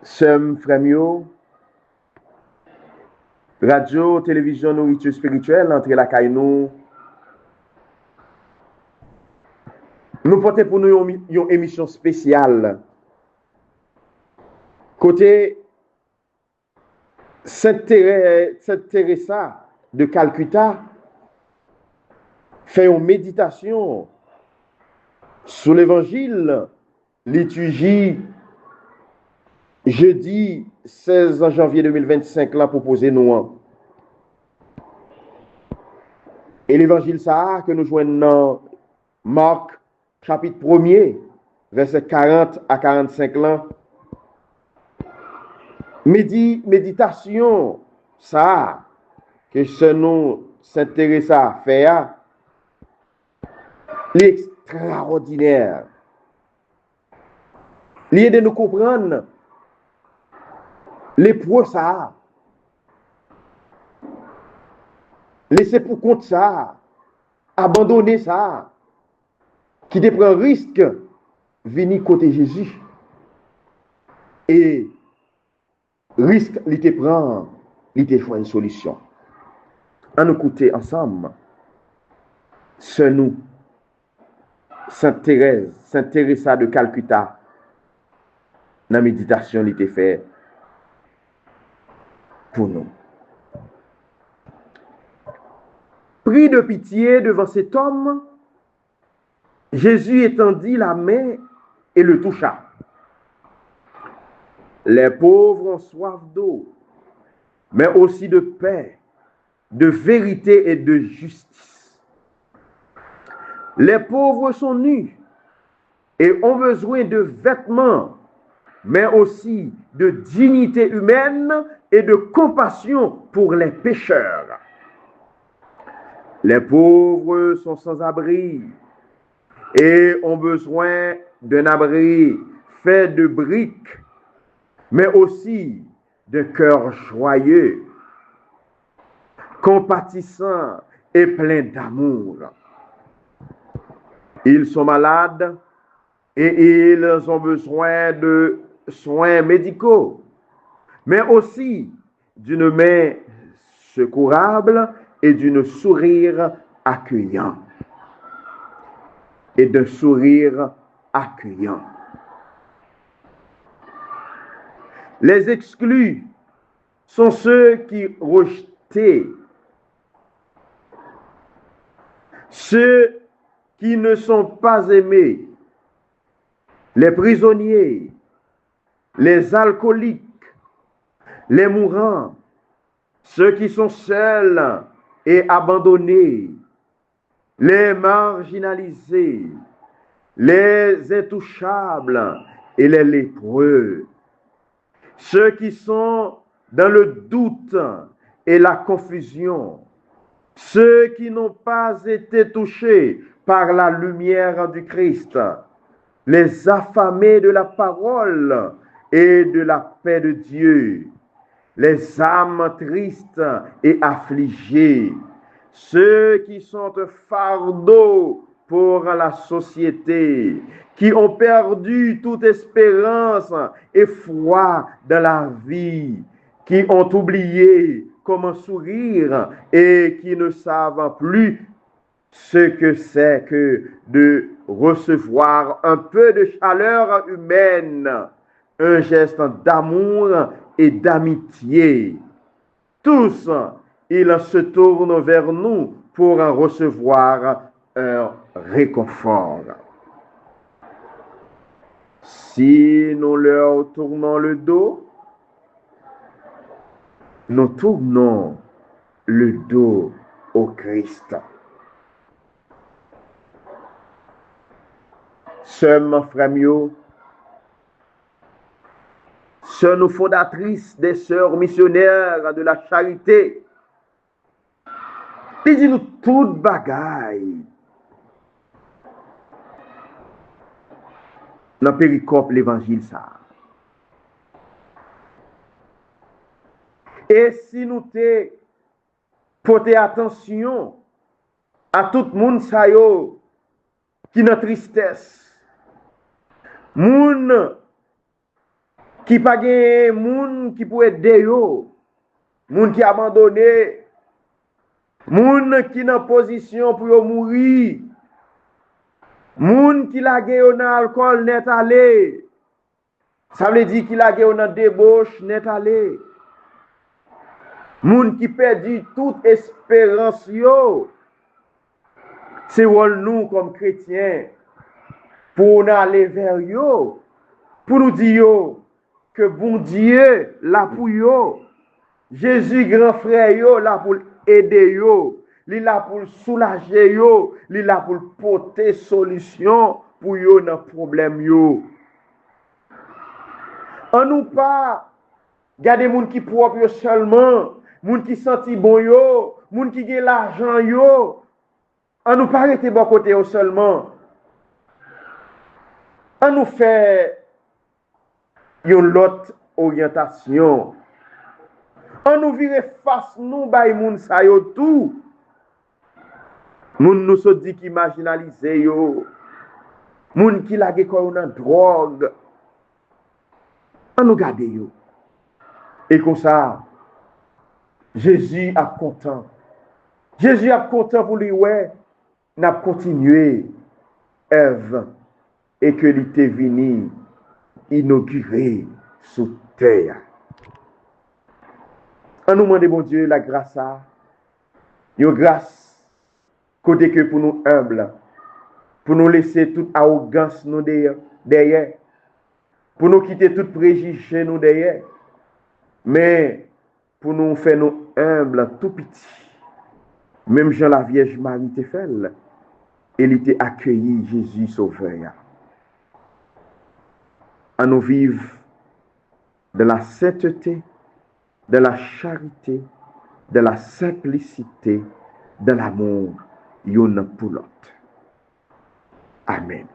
Sem frère radio, télévision, nourriture spirituelle, entre la caille nous portons pour nous une émission spéciale. Côté Sainte Teresa de Calcutta fait une méditation sur l'évangile, liturgie, jeudi 16 janvier 2025, là, proposé nous. Et l'évangile ça que nous joignons dans Marc, chapitre 1er, verset 40 à 45 là. Méditation, ça, que ce nous s'intéresse à faire, l'extraordinaire. L'idée de nous comprendre les pros ça. Laisser pour compte ça. Abandonner ça. Qui te prend risque, venir côté Jésus. Et risque, il te prend, il te faut une solution. En nous écouter ensemble, ce nous, Sainte Thérèse, Sainte Teresa de Calcutta, dans la méditation, il te fait pour nous. Pris de pitié devant cet homme, Jésus étendit la main et le toucha. Les pauvres ont soif d'eau, mais aussi de paix, de vérité et de justice. Les pauvres sont nus et ont besoin de vêtements, mais aussi de dignité humaine et de compassion pour les pécheurs. Les pauvres sont sans abri et ont besoin d'un abri fait de briques, mais aussi de cœur joyeux, compatissant et plein d'amour. Ils sont malades et ils ont besoin de soins médicaux, mais aussi d'une main secourable et d'un sourire accueillant. Et d'un sourire accueillant. Les exclus sont ceux qui rejetaient, ceux qui ne sont pas aimés, les prisonniers, les alcooliques, les mourants, ceux qui sont seuls et abandonnés, les marginalisés, les intouchables et les lépreux, ceux qui sont dans le doute et la confusion, ceux qui n'ont pas été touchés par la lumière du Christ, les affamés de la parole et de la paix de Dieu, les âmes tristes et affligées, ceux qui sont fardeaux pour la société, qui ont perdu toute espérance et foi dans la vie, qui ont oublié comment sourire et qui ne savent plus ce que c'est que de recevoir un peu de chaleur humaine, un geste d'amour et d'amitié. Tous, ils se tournent vers nous pour en recevoir un réconfort. Si nous leur tournons le dos, nous tournons le dos au Christ. Sœurs, frères, sœurs nous fondatrices des sœurs missionnaires de la charité, il dit nous toute bagaille. Dans péricope l'évangile ça. Et si nous te porter attention à tout le monde ça yo qui dans tristesse, moun qui pas gen moun qui pour aider yo, moun qui abandonné, moun qui dans position pour yo mourir, moun qui la gen yo dans alcool net aller. Ça veut dire qu'il a gen yo dans débauche net aller. Moun qui perdu toute espérance yo. C'est rôle nous comme chrétiens pour nous aller vers yo, pour nous dire yo, que bon Dieu là pour yo. Jésus grand frère yo là pour aider yo, li là pour soulager yo, li là pour porter solution pour yo dans problème yo. On nous pas garder moun qui propre yo seulement, moun qui senti bon yo, moun qui gen l'argent yo. On nous pas arrêter bon côté yo seulement. On nous fait une autre orientation. On nous vire face nous bay moun sa yo tout. Moun nous se dit qui marginalisé yo. Moun qui la gen nan drogue. On nous garde yo. Et comme ça, Jésus a content. Jésus a content pour lui, ouais, n'a continué œuvre et que l'été venu inaugurer sous terre. On nous demande, bon Dieu, la grâce à, une grâce, côté que pour nous humbles, pour nous laisser toute arrogance nous derrière, pour nous quitter tout préjugé nous derrière, mais pour nous faire nous humbles, tout petit. Même Jean la Vierge Marie te fait, elle était accueilli Jésus Sauveur. À nous vivre de la sainteté, de la charité, de la simplicité, de l'amour, y'en pour l'autre. Amen.